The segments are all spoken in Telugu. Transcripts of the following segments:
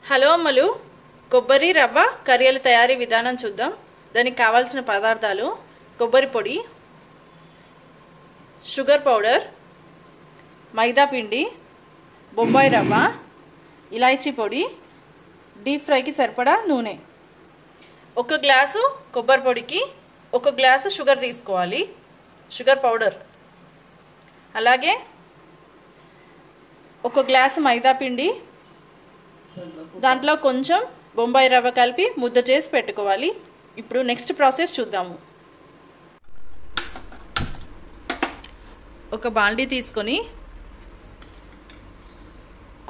హలో అమ్మలు, కొబ్బరి రవ్వ కరియల తయారీ విధానం చూద్దాం. దానికి కావాల్సిన పదార్థాలు: కొబ్బరి పొడి, షుగర్ పౌడర్, మైదా పిండి, బొంబాయి రవ్వ, ఇలాచీ పొడి, డీప్ ఫ్రైకి సరిపడా నూనె. 1 గ్లాసు కొబ్బరి పొడికి 1 గ్లాసు షుగర్ తీసుకోవాలి, షుగర్ పౌడర్. అలాగే 1 గ్లాసు మైదా పిండి, దాంట్లో కొంచెం బొంబాయి రవ్వ కలిపి ముద్ద చేసి పెట్టుకోవాలి. ఇప్పుడు నెక్స్ట్ ప్రాసెస్ చూద్దాము. ఒక బాండీ తీసుకొని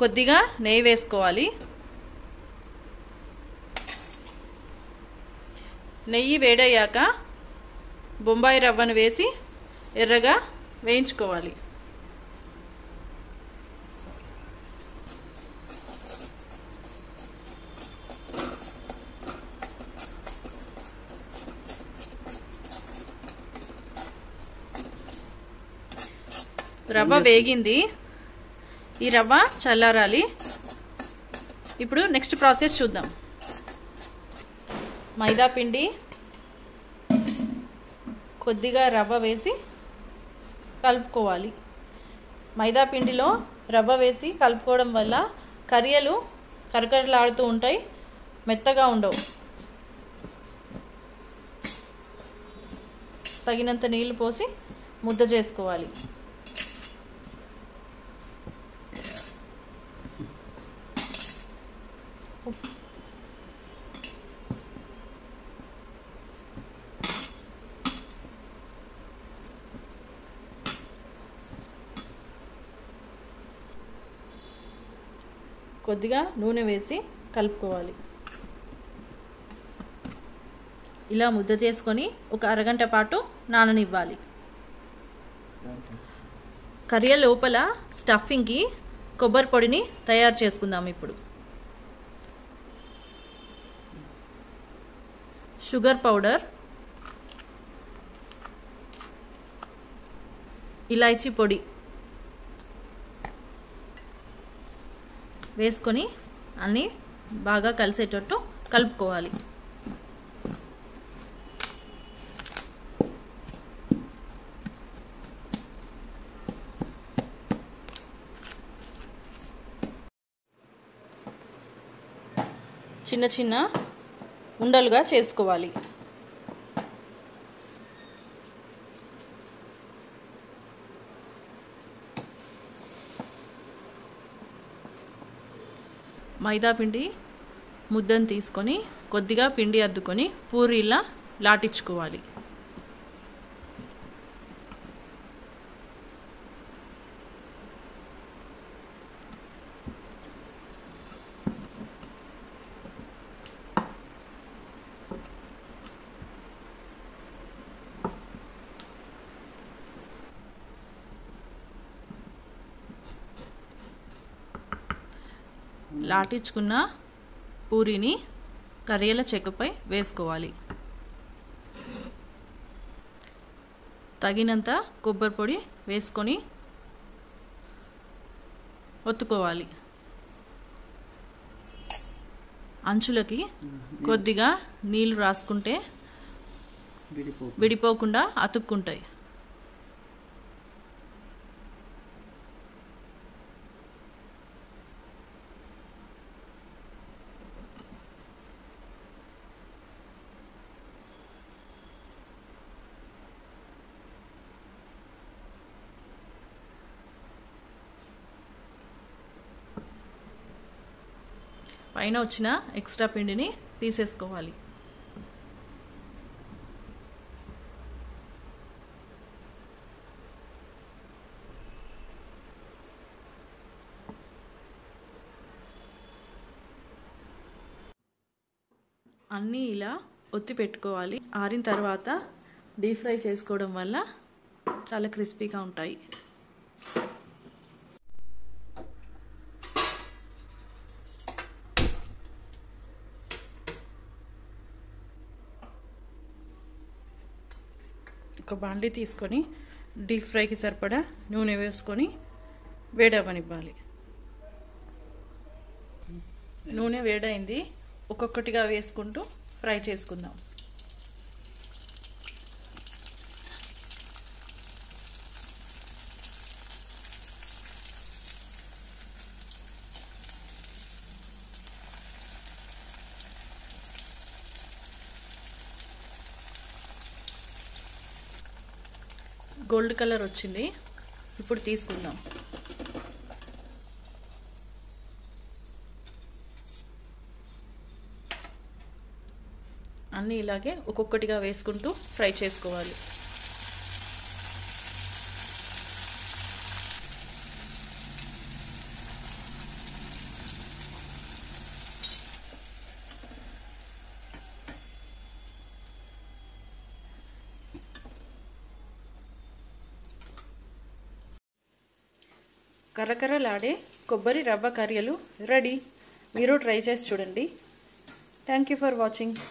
కొద్దిగా నెయ్యి వేసుకోవాలి. నెయ్యి వేడయ్యాక బొంబాయి రవ్వను వేసి ఎర్రగా వేయించుకోవాలి. రవ్వ వేగింది, ఈ రవ్వ చల్లారాలి. ఇప్పుడు నెక్స్ట్ ప్రాసెస్ చూద్దాం. మైదా పిండి, కొద్దిగా రవ్వ వేసి కలుపుకోవాలి. మైదా పిండిలో రవ్వ వేసి కలుపుకోవడం వల్ల కరియలు కరకరలాడుతూ ఉంటాయి, మెత్తగా ఉండవు. తగినంత నీళ్లు పోసి ముద్ద చేసుకోవాలి. కొద్దిగా నూనె వేసి కలుపుకోవాలి. ఇలా ముద్ద చేసుకొని ఒక అరగంట పాటు నాననివ్వాలి. కర్రీ లోపల స్టఫింగ్కి కొబ్బరి పొడిని తయారు చేసుకుందాం. ఇప్పుడు షుగర్ పౌడర్, ఇలాచీ పొడి వేసుకొని అన్నీ బాగా కలిసేటట్టు కలుపుకోవాలి. చిన్న చిన్న ఉండలుగా చేసుకోవాలి. మైదా పిండి ముద్దను తీసుకొని కొద్దిగా పిండి అద్దుకొని పూరీలా లాటించుకోవాలి. లాటించుకున్న పూరీని కర్రీల చెక్కపై వేసుకోవాలి. తగినంత కొబ్బరి పొడి వేసుకొని ఒత్తుకోవాలి. అంచులకి కొద్దిగా నీళ్లు రాసుకుంటే విడిపోకుండా అతుక్కుంటాయి. పైన వచ్చిన ఎక్స్ట్రా పిండిని తీసేసుకోవాలి. అన్నీ ఇలా ఒత్తి పెట్టుకోవాలి. ఆరిన తర్వాత డీప్ ఫ్రై చేసుకోవడం వల్ల చాలా క్రిస్పీగా ఉంటాయి. ఒక బాండీ తీసుకొని డీప్ ఫ్రైకి సరిపడా నూనె వేసుకొని వేడవనివ్వాలి. నూనె వేడైంది, ఒక్కొక్కటిగా వేసుకుంటూ ఫ్రై చేసుకుందాం. గోల్డ్ కలర్ వచ్చింది, ఇప్పుడు తీసుకుందాం. అన్నీ ఇలాగే ఒక్కొక్కటిగా వేసుకుంటూ ఫ్రై చేసుకోవాలి. కర్రకర్రలాడే కొబ్బరి రవ్వ కర్రీలు రెడీ. మీరు ట్రై చేసి చూడండి. Thank you for watching.